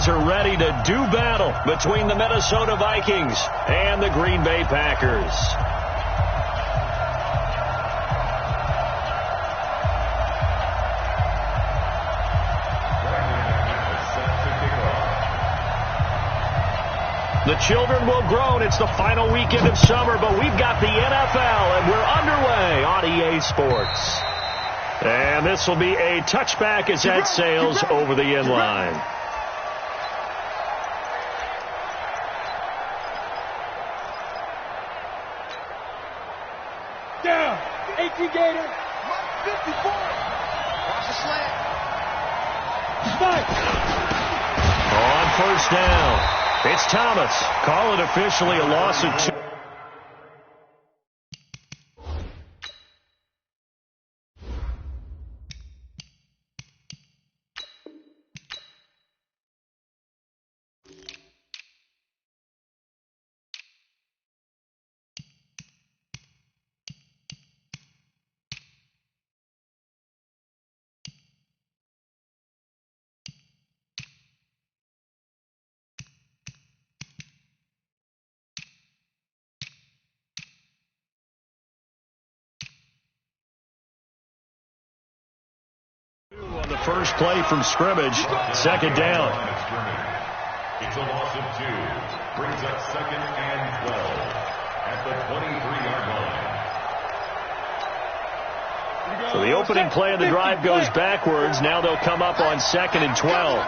guys are ready to do battle between the Minnesota Vikings and the Green Bay Packers. The children will groan. It's the final weekend of summer, but we've got the NFL, and we're underway on EA Sports. And this will be a touchback as that sails over the end line. Down. 18 Gator. 54. Watch the slant. Spike. On first down. It's Thomas. Call it officially a loss of 2. On the first play from scrimmage, second down. It's a loss of 2. Brings up second and 12 at the 23-yard line. So the opening play of the drive goes backwards. Now they'll come up on second and 12.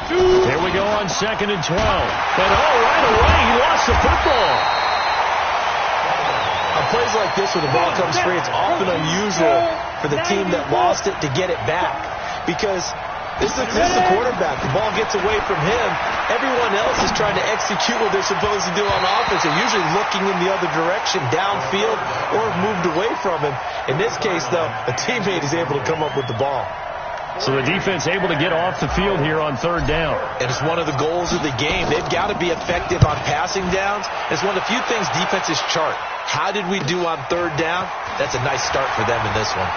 Here we go on second and 12. And right away, he lost the football. On plays like this, when the ball comes free, it's often unusual for the team that lost it to get it back. Because this is the quarterback. The ball gets away from him. Everyone else is trying to execute what they're supposed to do on offense. They're usually looking in the other direction, downfield, or moved away from him. In this case, though, a teammate is able to come up with the ball. So the defense able to get off the field here on third down. And it's one of the goals of the game. They've got to be effective on passing downs. It's one of the few things defenses chart. How did we do on third down? That's a nice start for them in this one.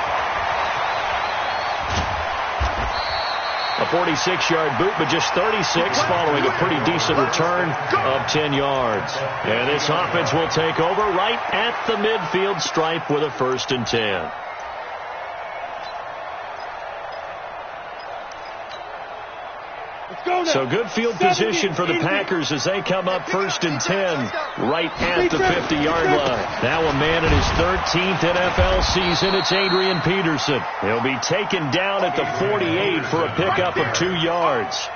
A 46-yard boot, but just 36 following a pretty decent return of 10 yards. And this offense will take over right at the midfield stripe with a 1st and 10. So good field position for the Packers as they come up 1st and 10 right at the 50-yard line. Now a man in his 13th NFL season. It's Adrian Peterson. He'll be taken down at the 48 for a pickup of 2 yards.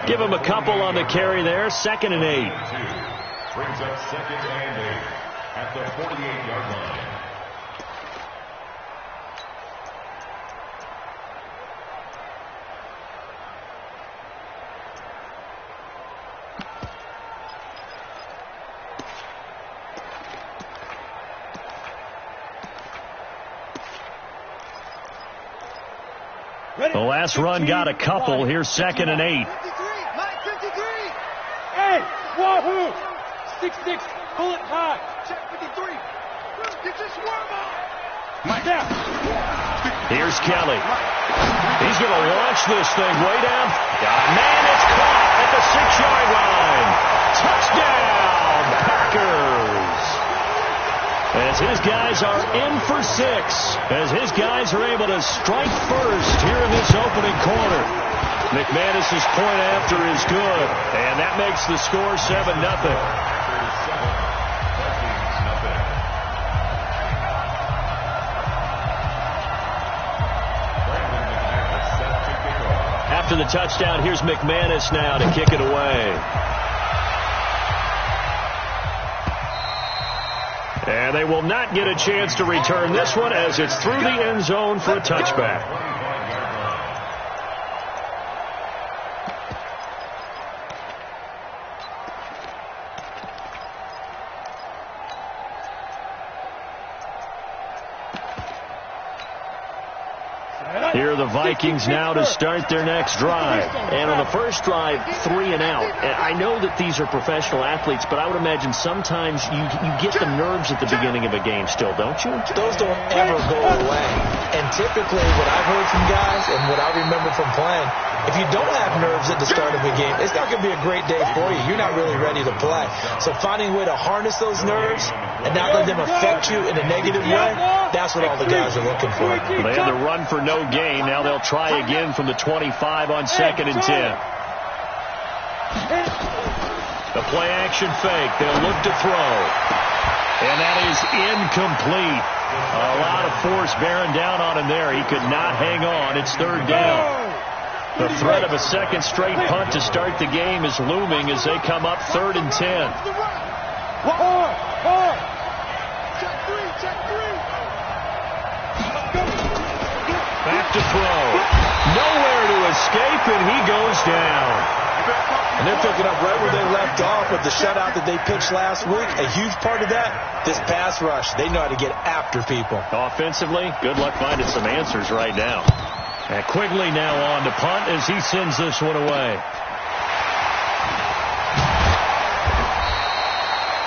Give him a couple on the carry there. 2nd and 8. Brings up 2nd and 8 at the 48-yard line. The last run got a couple. Here's 2nd and 8. 53. Hey, wahoo! 6-6, pull it high. Check 53. Get this worm out. Mike down. Here's Kelly. He's going to launch this thing way down. Man, it's caught at the 6-yard line. Touchdown, Packers. As his guys are in for 6. As his guys are able to strike first here in this opening quarter. McManus's point after is good. And that makes the score 7-0. After the touchdown, here's McManus now to kick it away. And they will not get a chance to return this one as it's through the end zone for a touchback. Here are the Vikings now to start their next drive. And on the first drive, 3 and out. And I know that these are professional athletes, but I would imagine sometimes you get the nerves at the beginning of a game still, don't you? Those don't ever go away. And typically what I've heard from guys and what I remember from playing, if you don't have nerves at the start of a game, it's not going to be a great day for you. You're not really ready to play. So finding a way to harness those nerves and not let them affect you in a negative way, that's what all the guys are looking for. They had to run for no gain. Now they'll try again from the 25 on 2nd and 10. The play action fake. They'll look to throw. And that is incomplete. A lot of force bearing down on him there. He could not hang on. It's 3rd down. The threat of a second straight punt to start the game is looming as they come up 3rd and 10. Back to throw. Nowhere to escape, and he goes down. And they're picking up right where they left off with the shutout that they pitched last week. A huge part of that, this pass rush. They know how to get after people. Offensively, good luck finding some answers right now. And Quigley now on to punt as he sends this one away.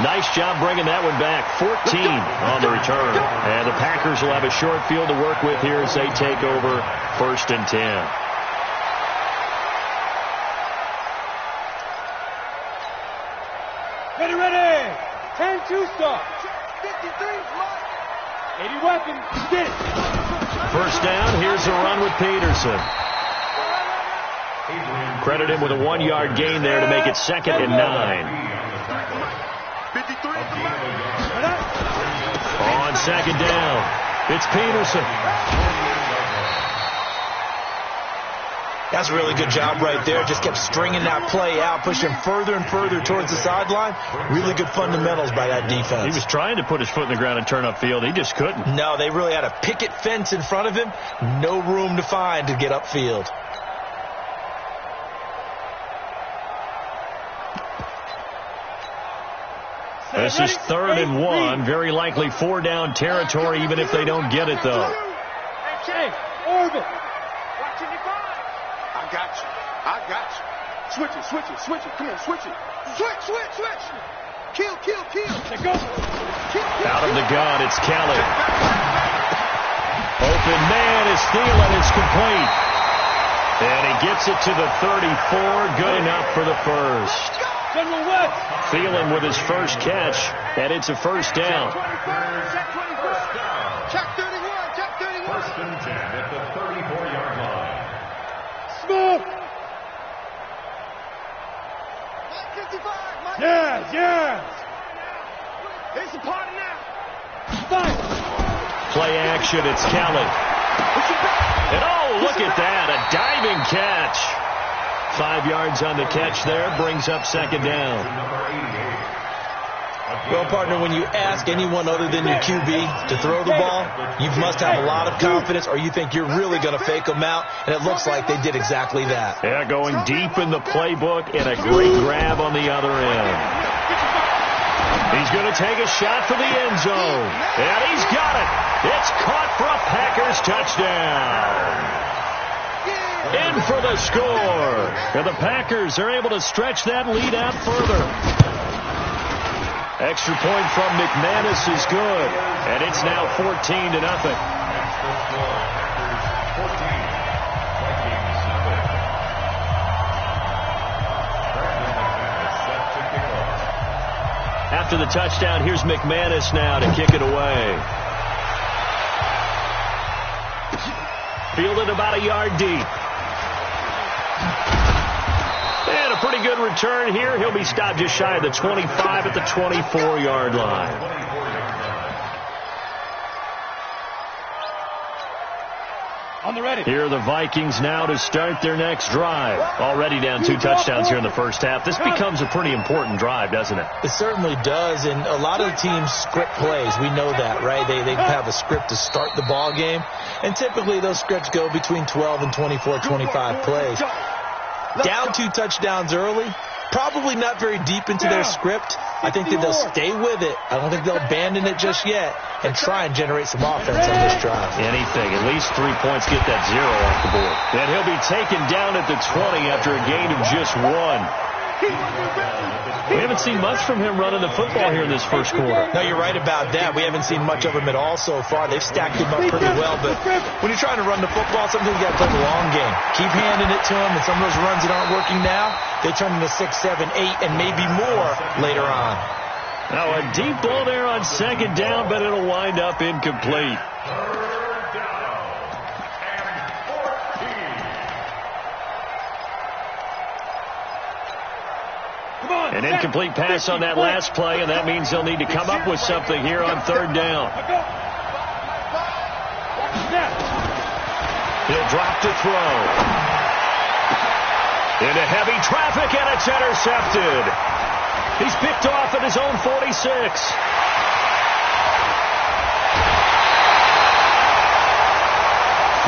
Nice job bringing that one back. 14 on the return. And the Packers will have a short field to work with here as they take over 1st and 10. Ready. 10-2 start. 80 weapons. Get it. First down, here's a run with Peterson. Credit him with a 1-yard gain there to make it 2nd and 9. On 2nd down, it's Peterson. That's a really good job right there. Just kept stringing that play out, pushing further and further towards the sideline. Really good fundamentals by that defense. He was trying to put his foot in the ground and turn upfield. He just couldn't. No, they really had a picket fence in front of him. No room to find to get upfield. This is 3rd and 1. Very likely 4-down territory, even if they don't get it, though. Orbit. I got you. Switch it. Come on, switch it. Switch. Kill. Let's go. Out of the gun, it's Kelly. Open man is Thielen. It's complete. And he gets it to the 34. Good enough for the first. General West. Thielen with his first catch, and it's a 1st down. Check 31. 1st and 10 at the 34-yard line. Smoke. Yeah. It's a party now. Fight. Play action, it's Kelly. And look at that, a diving catch. 5 yards on the catch there, brings up 2nd down. Well, partner, when you ask anyone other than your QB to throw the ball, you must have a lot of confidence or you think you're really going to fake them out, and it looks like they did exactly that. Yeah, going deep in the playbook and a great grab on the other end. He's going to take a shot for the end zone, and he's got it. It's caught for a Packers touchdown. In for the score. And the Packers are able to stretch that lead out further. Extra point from McManus is good. And it's now 14-0. After the touchdown, here's McManus now to kick it away. Fielded about a yard deep. And a pretty good return here. He'll be stopped just shy of the 25 at the 24-yard line. On the ready. Here are the Vikings now to start their next drive. Already down 2 touchdowns here in the first half. This becomes a pretty important drive, doesn't it? It certainly does, and a lot of the teams script plays. We know that, right? They have a script to start the ball game, and typically those scripts go between 12 and 24, 25 plays. Down 2 touchdowns early, probably not very deep into their script. I think that they'll stay with it. I don't think they'll abandon it just yet and try and generate some offense on this drive. Anything. At least 3 points, get that 0 off the board. And he'll be taken down at the 20 after a gain of just 1. We haven't seen much from him running the football here in this first quarter. No, you're right about that. We haven't seen much of him at all so far. They've stacked him up pretty well, but when you're trying to run the football, sometimes you got to play the long game. Keep handing it to him, and some of those runs that aren't working now, they turn into 6, 7, 8, and maybe more later on. Now a deep ball there on second down, but it'll wind up incomplete. An incomplete pass on that last play, and that means they'll need to come up with something here on third down. He'll drop to throw. Into heavy traffic, and it's intercepted. He's picked off at his own 46.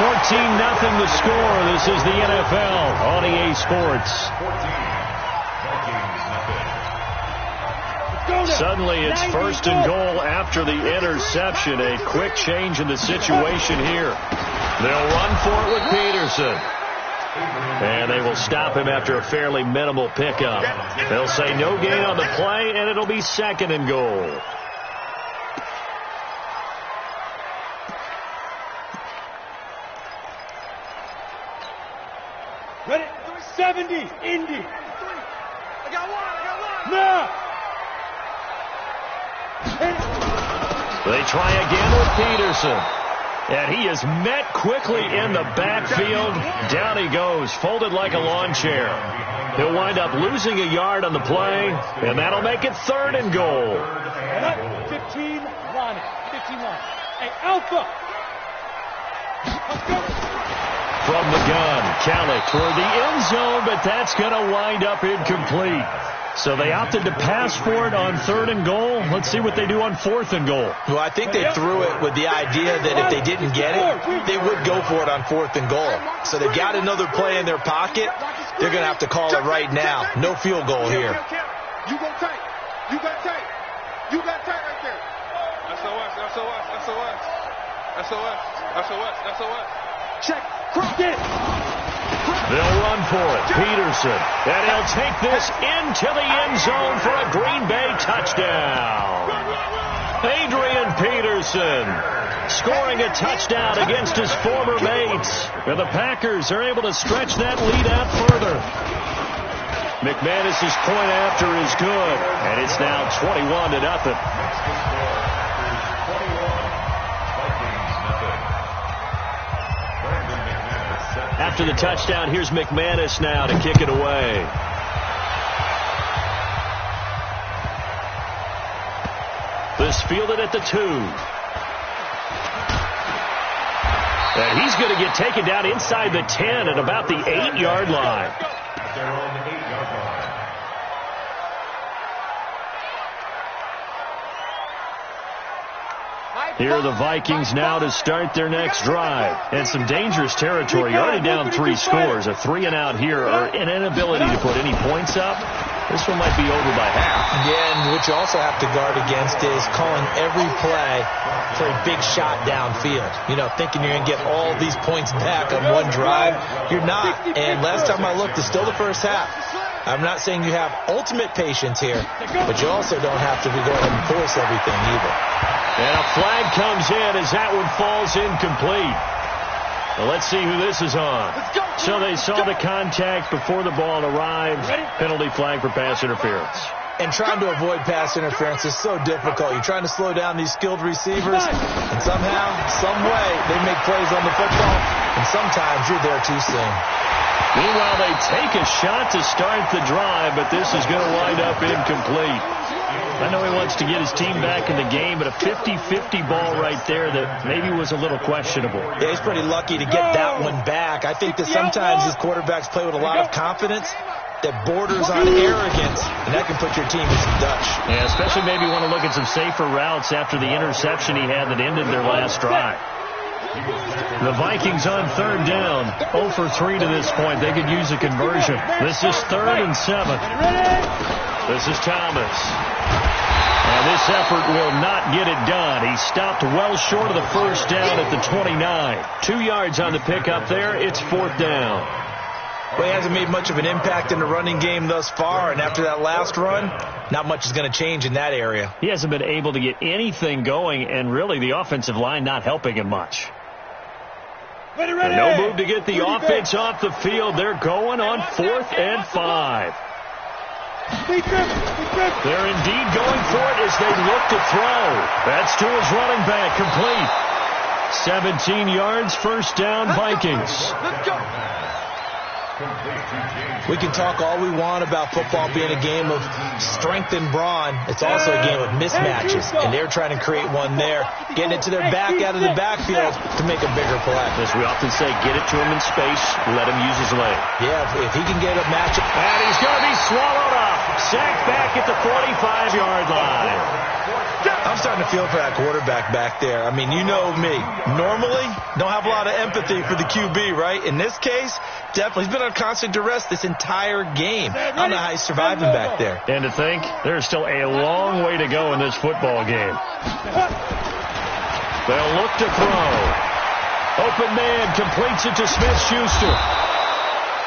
14-0 the score. This is the NFL on EA Sports. Suddenly it's first and goal after the interception. A quick change in the situation here. They'll run for it with Peterson. And they will stop him after a fairly minimal pickup. They'll say no gain on the play, and it'll be second and goal. Ready? 70. Indy. I got one. Now. They try again with Peterson. And he is met quickly in the backfield. Down he goes, folded like a lawn chair. He'll wind up losing a yard on the play, and that'll make it third and goal. 15 line. 15 line. Hey, Alpha. Let's go. From the gun, Kelly toward the end zone, but that's going to wind up incomplete. So they opted to pass for it on third and goal. Let's see what they do on fourth and goal. Well, I think they threw it with the idea that if they didn't get it, they would go for it on fourth and goal. So they've got another play in their pocket. They're going to have to call it right now. No field goal here. You go tight. You got tight. You got tight right there. SOS. Check. Cross it. They'll run for it. Peterson. And he'll take this into the end zone for a Green Bay touchdown. Adrian Peterson scoring a touchdown against his former mates. And the Packers are able to stretch that lead out further. McManus's point after is good. And it's now 21-0. After the touchdown, here's McManus now to kick it away. This fielded at the 2. And he's going to get taken down inside the 10 at about the 8-yard line. They're on the 8-yard line. Here are the Vikings now to start their next drive. And some dangerous territory. You're already down 3 scores. A 3-and-out here, or an inability to put any points up. This one might be over by half. Yeah, and what you also have to guard against is calling every play for a big shot downfield. You know, thinking you're going to get all these points back on one drive. You're not. And last time I looked, it's still the first half. I'm not saying you have ultimate patience here, but you also don't have to go ahead and force everything either. And a flag comes in as that one falls incomplete. Well, let's see who this is on. So they saw the contact before the ball arrived. Penalty flag for pass interference. And trying to avoid pass interference is so difficult. You're trying to slow down these skilled receivers, and somehow, some way, they make plays on the football, and sometimes you're there too soon. Meanwhile, they take a shot to start the drive, but this is going to wind up incomplete. I know he wants to get his team back in the game, but a 50-50 ball right there that maybe was a little questionable. Yeah, he's pretty lucky to get that one back. I think that sometimes these quarterbacks play with a lot of confidence that borders on arrogance, and that can put your team in some Dutch. Yeah, especially maybe want to look at some safer routes after the interception he had that ended their last drive. The Vikings on third down, 0 for 3 to this point. They could use a conversion. This is 3rd and 7. This is Thomas. And this effort will not get it done. He stopped well short of the first down at the 29. 2 yards on the pickup there. It's 4th down. Well, he hasn't made much of an impact in the running game thus far, and after that last run, not much is going to change in that area. He hasn't been able to get anything going, and really the offensive line not helping him much. Ready. No move to get the offense off the field. They're going on 4th and 5. They're indeed going for it as they look to throw. That's to his running back, complete. 17 yards, 1st down, Vikings. Let's go. We can talk all we want about football being a game of strength and brawn. It's also a game of mismatches, and they're trying to create one there, getting it to their back out of the backfield to make a bigger play. As we often say, get it to him in space, let him use his leg. Yeah, if he can get a matchup. And he's going to be swallowed up. Sacked back at the 45-yard line. I'm starting to feel for that quarterback back there. I mean, you know me. Normally, don't have a lot of empathy for the QB, right? In this case, definitely. He's been on constant duress this entire game. I don't know how he's surviving back there. And to think, there's still a long way to go in this football game. They'll look to throw. Open man completes it to Smith-Schuster.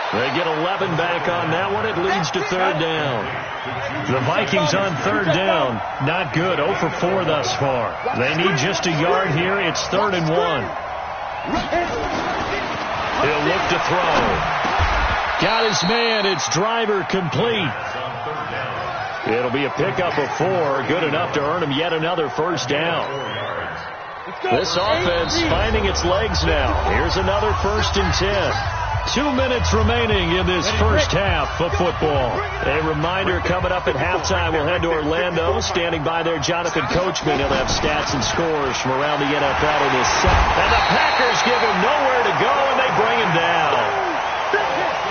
They get 11 back on that one. It leads to 3rd down. The Vikings on 3rd down. Not good. 0 for 4 thus far. They need just a yard here. It's 3rd and 1. He'll look to throw. Got his man. It's Driver complete. It'll be a pickup of 4. Good enough to earn him yet another 1st down. This offense finding its legs now. Here's another 1st and 10. 2 minutes remaining in this first half of football. A reminder, coming up at halftime, we'll head to Orlando. Standing by there, Jonathan Coachman. He'll have stats and scores from around the NFL in this set. And the Packers give him nowhere to go, and they bring him down.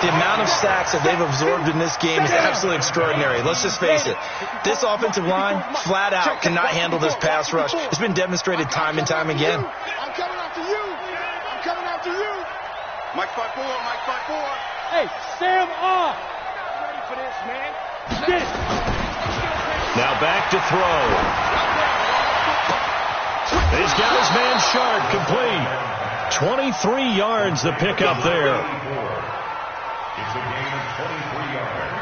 The amount of sacks that they've absorbed in this game is absolutely extraordinary. Let's just face it. This offensive line, flat out, cannot handle this pass rush. It's been demonstrated time and time again. I'm coming after you. I'm coming after you. Mike 5-4, Mike 5-4. Hey, Sam off. Ready for this, man. Get it. Now back to throw. He's got his man Sharp complete. 23 yards the pickup there. It's a gain of 23 yards.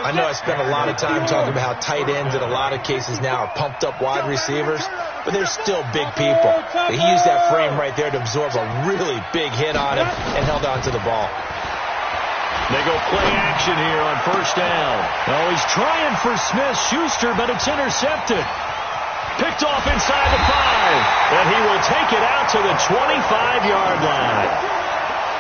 I know I spent a lot of time talking about how tight ends in a lot of cases now are pumped up wide receivers, but they're still big people. But he used that frame right there to absorb a really big hit on him and held on to the ball. They go play action here on 1st down. Oh, he's trying for Smith-Schuster, but it's intercepted. Picked off inside the 5, and he will take it out to the 25-yard line.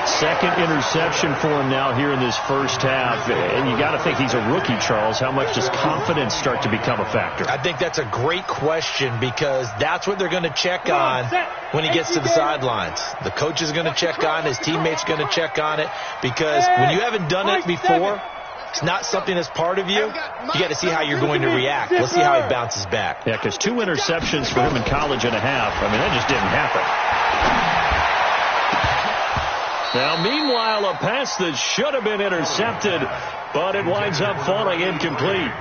Second interception for him now here in this first half. And you got to think he's a rookie, Charles. How much does confidence start to become a factor? I think that's a great question because that's what they're going to check on when he gets to the sidelines. The coach is going to check on, his teammates are going to check on it because when you haven't done it before, it's not something that's part of you. You got to see how you're going to react. Let's see how he bounces back. Yeah, because 2 interceptions for him in college and a half. I mean, that just didn't happen. Now, meanwhile, a pass that should have been intercepted, but it winds up falling incomplete.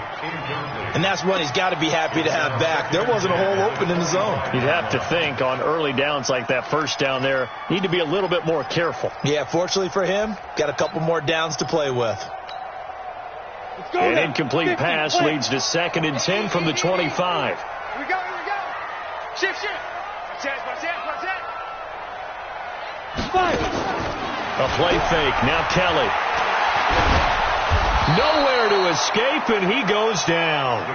And that's one he's got to be happy to have back. There wasn't a hole open in the zone. You'd have to think on early downs like that 1st down there, need to be a little bit more careful. Yeah, fortunately for him, got a couple more downs to play with. An incomplete pass leads to 2nd and 10 from the 25. Here we go. Shift. Chance. A play fake. Now Kelly. Nowhere to escape, and he goes down.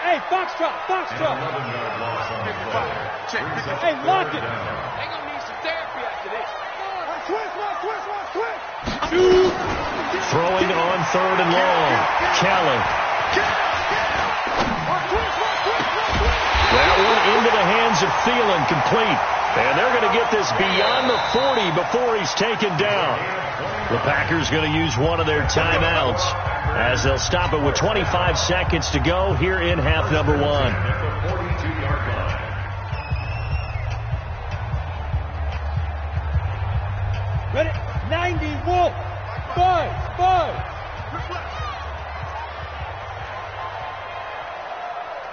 Hey, Foxtrot. Hey, lock it. They're going to need some therapy after this. Throwing on 3rd and long. Kelly. That one into the hands of Thielen, complete. And they're going to get this beyond the 40 before he's taken down. The Packers going to use one of their timeouts as they'll stop it with 25 seconds to go here in half number 1. Ready? 90, Wolf. Five.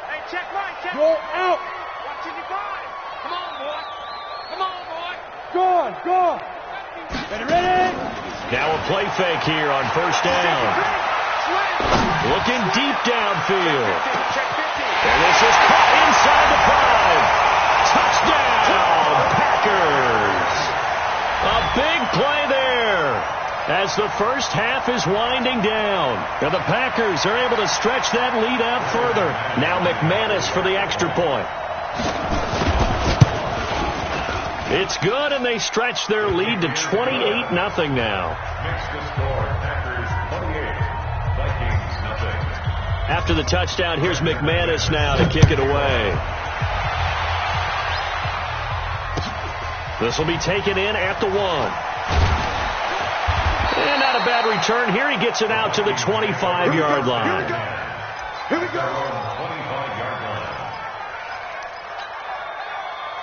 Hey, check right. Go out. Watching you guys. Come on, boy. Gone. Ready? Now a play fake here on first down. Looking deep downfield. And this is caught inside the 5. Touchdown, Packers. A big play there as the first half is winding down. And the Packers are able to stretch that lead out further. Now McManus for the extra point. It's good, and they stretch their lead to 28-0 now. Makes the score Packers 28, Vikings nothing. After the touchdown, here's McManus now to kick it away. This will be taken in at the 1. And not a bad return here. He gets it out to the 25-yard line. Here we go. 25-yard line.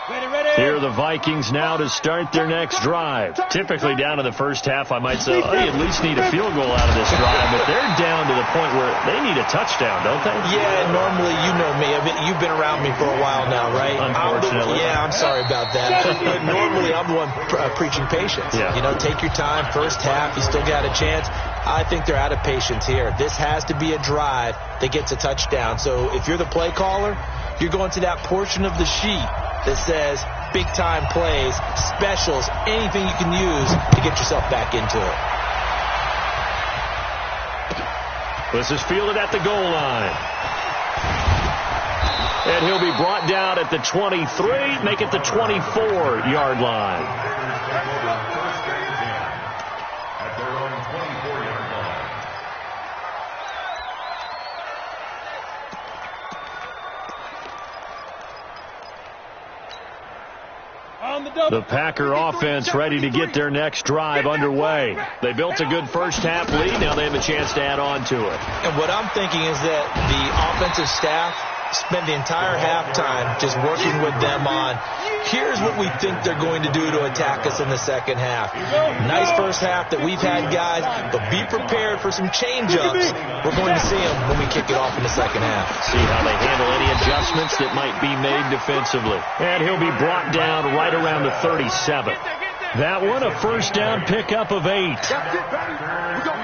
Ready. Here are the Vikings now to start their next drive. Typically down in the first half, I might say, oh, you at least need a field goal out of this drive. But they're down to the point where they need a touchdown, don't they? Yeah, normally, you know me. You've been around me for a while now, right? Unfortunately. I'm sorry about that. But normally, I'm the one preaching patience. Yeah. You know, take your time. First half, you still got a chance. I think they're out of patience here. This has to be a drive that gets a touchdown. So if you're the play caller, you're going to that portion of the sheet that says big-time plays, specials, anything you can use to get yourself back into it. This is fielded at the goal line. And he'll be brought down at the 23, make it the 24-yard line. At their own 24-yard line. The Packer offense ready to get their next drive underway. They built a good first half lead. Now they have a chance to add on to it. And what I'm thinking is that the offensive staff spend the entire halftime just working with them on, here's what we think they're going to do to attack us in the second half. Nice first half that we've had, guys, but be prepared for some change-ups. We're going to see them when we kick it off in the second half. See how they handle any adjustments that might be made defensively. And he'll be brought down right around the 37. That one, a first down pickup of 8.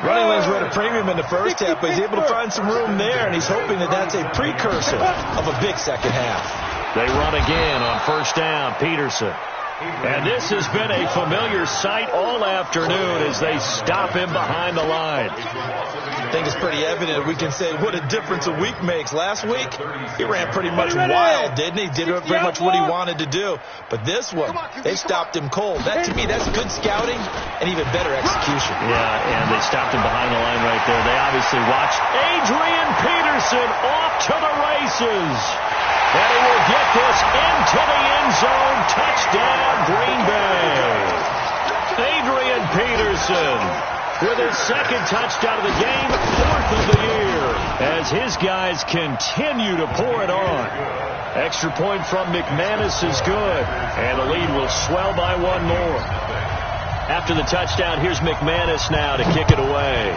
Running lanes were at a premium in the first half, but he's able to find some room there, and he's hoping that that's a precursor of a big second half. They run again on first down, Peterson. And this has been a familiar sight all afternoon as they stop him behind the line. I think it's pretty evident. We can say what a difference a week makes. Last week, he ran pretty much wild, didn't he? Did pretty much what he wanted to do. But this one, they stopped him cold. That, to me, that's good scouting and even better execution. Yeah, and they stopped him behind the line right there. They obviously watched Adrian Peterson off to the races. And he will get this into the end zone. Touchdown, Green Bay. Adrian Peterson with his second touchdown of the game, 4th of the year, as his guys continue to pour it on. Extra point from McManus is good, and the lead will swell by one more. After the touchdown, here's McManus now to kick it away.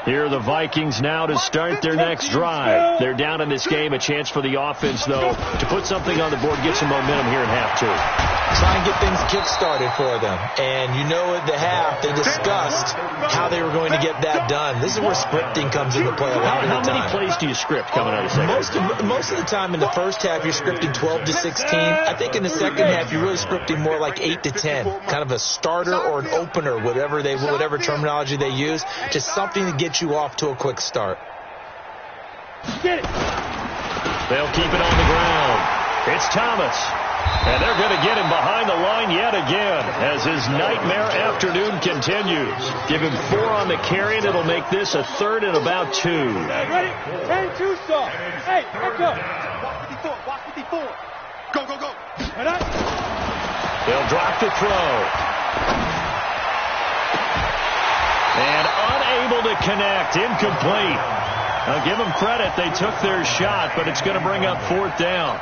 Here are the Vikings now to start their next drive. They're down in this game. A chance for the offense, though, to put something on the board, get some momentum here in half 2. Try and get things kick-started for them. And you know at the half, they discussed how they were going to get that done. This is where scripting comes into play a lot of the time. How many plays do you script coming out of the second? Most of the time in the first half, you're scripting 12 to 16. I think in the second half, you're really scripting more like 8 to 10. Kind of a starter or an opener, whatever terminology they use. Just something to get you off to a quick start. Get it. They'll keep it on the ground. It's Thomas. And they're going to get him behind the line yet again as his nightmare afternoon continues. Give him 4 on the carry, and it'll make this a 3rd and about 2. Ready? 10-2 stop. Hey, let's go. Walk 54. Go. They'll drop the throw. And unable to connect. Incomplete. Now, give them credit. They took their shot, but it's going to bring up 4th down.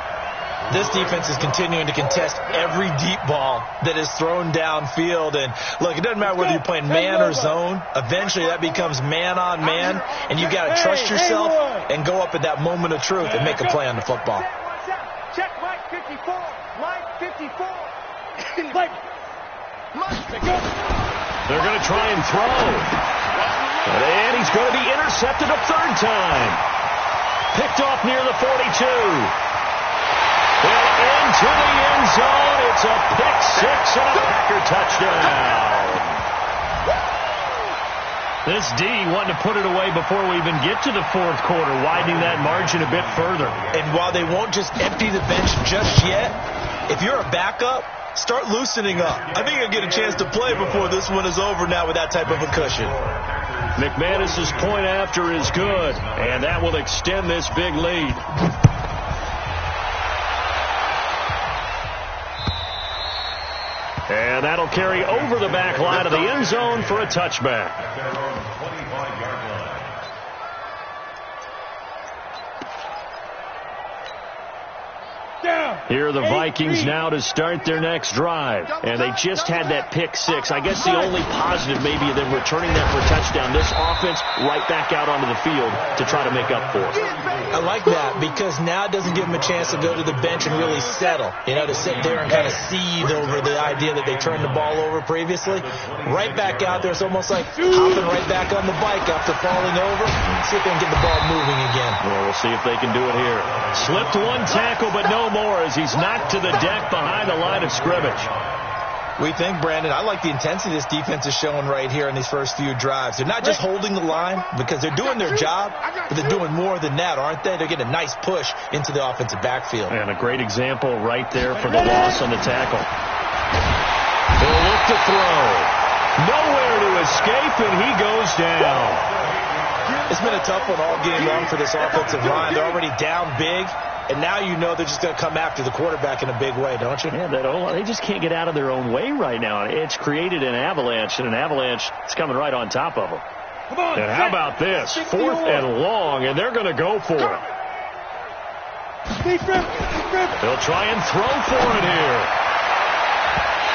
This defense is continuing to contest every deep ball that is thrown downfield. And, look, it doesn't matter whether you're playing man or zone. Eventually, that becomes man-on-man, and you got to trust yourself and go up at that moment of truth and make a play on the football. Check Mike 54. Mike 54. They're going to try and throw. And he's going to be intercepted a 3rd time. Picked off near the 42. And into the end zone. It's a pick 6 and a Packer touchdown. This D wanting to put it away before we even get to the 4th quarter, widening that margin a bit further. And while they won't just empty the bench just yet, if you're a backup, start loosening up. I think you'll get a chance to play before this one is over now with that type of a cushion. McManus's point after is good, and that will extend this big lead. And that'll carry over the back line of the end zone for a touchback. Here are the Vikings now to start their next drive. And they just had that pick 6. I guess the only positive maybe of them returning that for a touchdown. This offense right back out onto the field to try to make up for it. I like that because now it doesn't give them a chance to go to the bench and really settle. You know, to sit there and kind of seethe over the idea that they turned the ball over previously. Right back out there. It's almost like hopping right back on the bike after falling over. See if they can get the ball moving again. Well, we'll see if they can do it here. Slipped one tackle, but no more as he's knocked to the deck behind the line of scrimmage. We think, Brandon, I like the intensity this defense is showing right here in these first few drives. They're not just holding the line because they're doing their job, but they're doing more than that, aren't they? They're getting a nice push into the offensive backfield. And a great example right there for the loss on the tackle. They'll look to throw. Nowhere to escape, and he goes down. It's been a tough one all game long for this offensive line. They're already down big. And now you know they're just going to come after the quarterback in a big way, don't you? Yeah, they just can't get out of their own way right now. It's created an avalanche, and an avalanche is coming right on top of them. And how about this? 4th and long, and they're going to go for it. They'll try and throw for it here.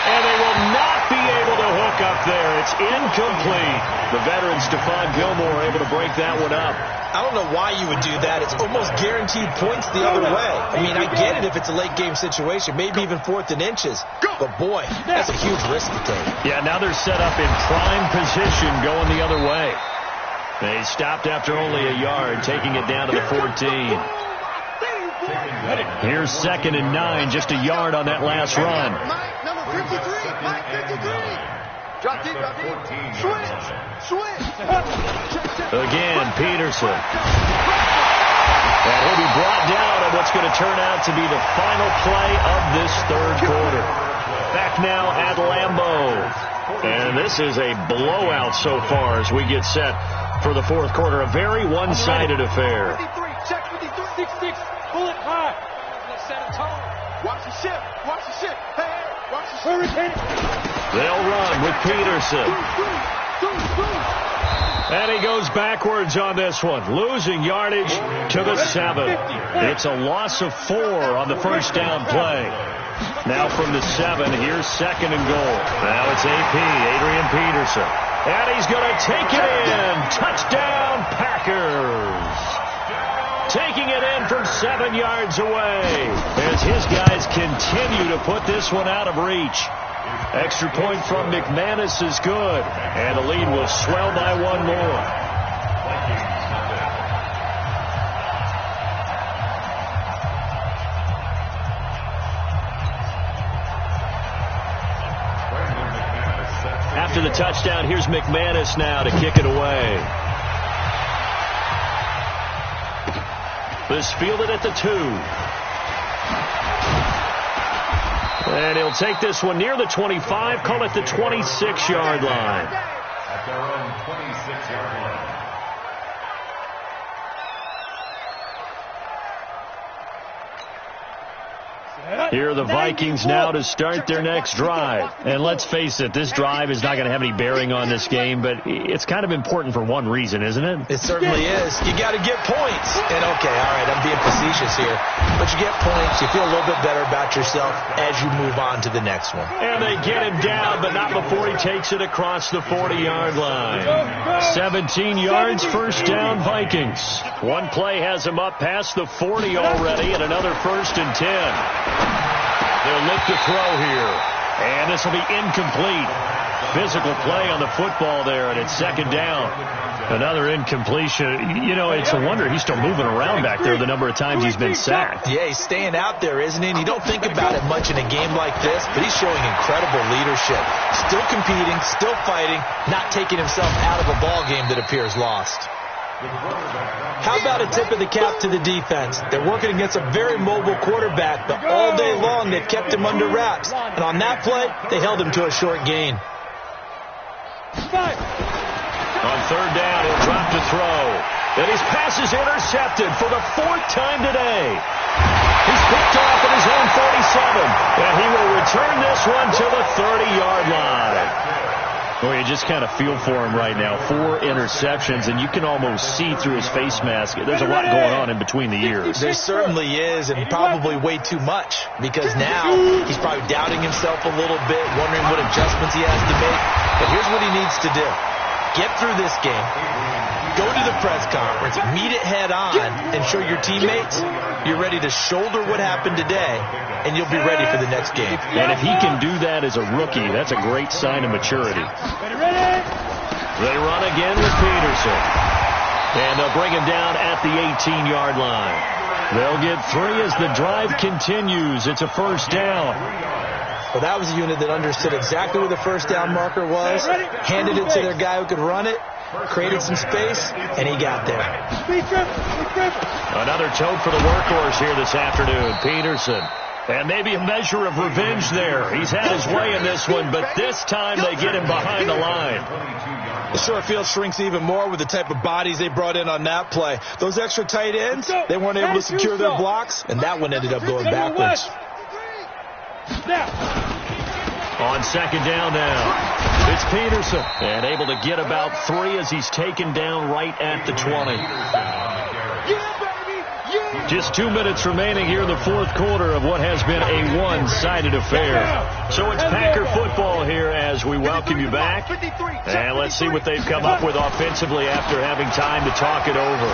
And they will not be able to hook up there. It's incomplete. The veteran Stephon Gilmore able to break that one up. I don't know why you would do that. It's almost guaranteed points the other way. I mean, I get it if it's a late game situation, maybe even 4th and inches. But, boy, that's a huge risk to take. Yeah, now they're set up in prime position going the other way. They stopped after only a yard, taking it down to the 14. Here's 2nd and 9, just a yard on that last run. Mike, number 53. Mike, 53. Drop deep, drop deep. Switch. Again, Peterson. And he'll be brought down on what's going to turn out to be the final play of this 3rd quarter. Back now at Lambeau. And this is a blowout so far as we get set for the 4th quarter. A very one-sided affair. 53, check 53, 6-6, pull it high. Let's set a tone. Watch the ship. Watch the ship. Hey, watch the ship. Hurricane. They'll run with Peterson. And he goes backwards on this one, losing yardage to the 7. It's a loss of 4 on the first down play. Now from the 7, here's 2nd and goal. Now it's AP, Adrian Peterson. And he's going to take it in. Touchdown, Packers. Taking it in from 7 yards away as his guys continue to put this one out of reach. Extra point from McManus is good, and the lead will swell by 1 more. After the touchdown, here's McManus now to kick it away. This fielded at the 2. And he'll take this one near the 25, call it the 26-yard line. At their own 26-yard line. Set up. Here are the Vikings now to start their next drive. And let's face it, this drive is not going to have any bearing on this game, but it's kind of important for one reason, isn't it? It certainly is. You got to get points. And okay, all right, I'm being facetious here, but you get points, you feel a little bit better about yourself as you move on to the next one. And they get him down, but not before he takes it across the 40-yard line. 17 yards, first down, Vikings. One play has him up past the 40 already, and another 1st and 10. They'll look to throw here, and this will be incomplete. Physical play on the football there, and it's 2nd down. Another incompletion. You know, it's a wonder he's still moving around back there the number of times he's been sacked. Yeah, he's staying out there, isn't he? And you don't think about it much in a game like this, but he's showing incredible leadership. Still competing, still fighting, not taking himself out of a ball game that appears lost. How about a tip of the cap to the defense? They're working against a very mobile quarterback, but all day long they've kept him under wraps. And on that play, they held him to a short gain. On 3rd down, he'll drop to throw. And his pass is intercepted for the 4th time today. He's picked off at his own 47. And he will return this one to the 30-yard line. Well, you just kind of feel for him right now. 4 interceptions, and you can almost see through his face mask. There's a lot going on in between the ears. There certainly is, and probably way too much, because now he's probably doubting himself a little bit, wondering what adjustments he has to make. But here's what he needs to do. Get through this game, go to the press conference, meet it head on, and show your teammates you're ready to shoulder what happened today, and you'll be ready for the next game. And if he can do that as a rookie, that's a great sign of maturity. They run again with Peterson. And they'll bring him down at the 18-yard line. They'll get 3 as the drive continues. It's a 1st down. Well, that was a unit that understood exactly where the 1st down marker was, handed it to their guy who could run it, created some space, and he got there. Another tote for the workhorse here this afternoon, Peterson. And maybe a measure of revenge there. He's had his way in this one, but this time they get him behind the line. The short field shrinks even more with the type of bodies they brought in on that play. Those extra tight ends, they weren't able to secure their blocks, and that one ended up going backwards. On 2nd down now, it's Peterson. And able to get about 3 as he's taken down right at the 20. Just 2 minutes remaining here in the 4th quarter of what has been a one-sided affair. So it's Packer football here as we welcome you back. And let's see what they've come up with offensively after having time to talk it over.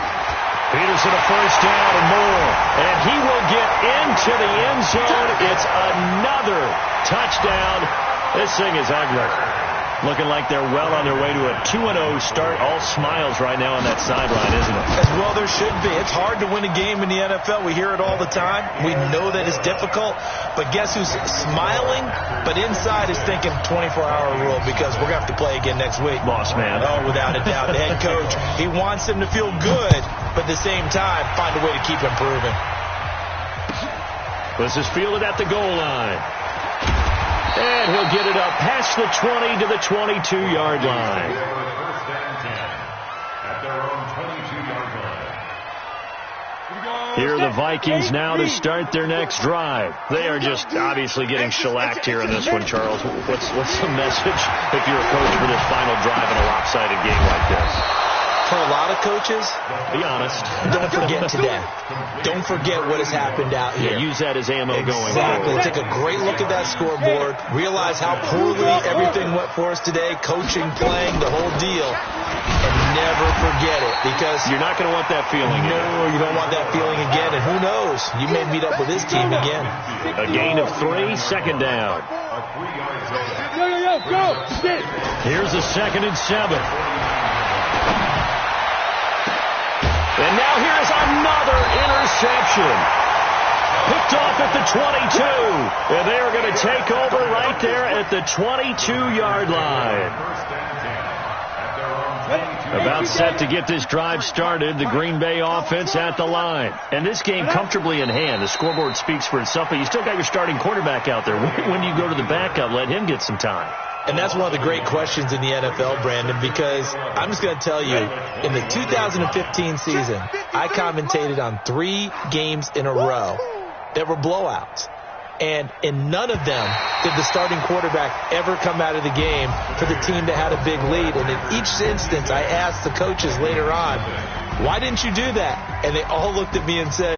Peterson a 1st down and more. And he will get into the end zone. It's another touchdown. This thing is ugly. Looking like they're well on their way to a 2-0 start. All smiles right now on that sideline, isn't it? As well there should be. It's hard to win a game in the NFL. We hear it all the time. We know that it's difficult. But guess who's smiling? But inside is thinking 24-hour rule because we're going to have to play again next week. Boss man. Oh, without a doubt. The head coach, he wants him to feel good, but at the same time, find a way to keep improving. This is fielded at the goal line. And he'll get it up past the 20 to the 22-yard line. Here are the Vikings now to start their next drive. They are just obviously getting shellacked here in this one, Charles. What's the message if you're a coach for this final drive in a lopsided game like this? For a lot of coaches, be honest, don't forget today. Don't forget what has happened out here. Yeah, use that as ammo going forward. forward. Take a great look at that scoreboard. Realize how poorly everything went for us today. Coaching, playing, the whole deal. And never forget it because you're not going to want that feeling. No, you don't want that feeling again. And who knows? You may meet up with this team again. A gain of 3, 2nd down. Go. Here's a 2nd and 7. And now here's another interception. Picked off at the 22. And they are going to take over right there at the 22-yard line. About set to get this drive started. The Green Bay offense at the line. And this game comfortably in hand. The scoreboard speaks for itself, but you still got your starting quarterback out there. When do you go to the backup? Let him get some time. And that's one of the great questions in the NFL, Brandon, because I'm just going to tell you, in the 2015 season, I commentated on 3 games in a row that were blowouts. And in none of them did the starting quarterback ever come out of the game for the team that had a big lead. And in each instance, I asked the coaches later on, why didn't you do that? And they all looked at me and said,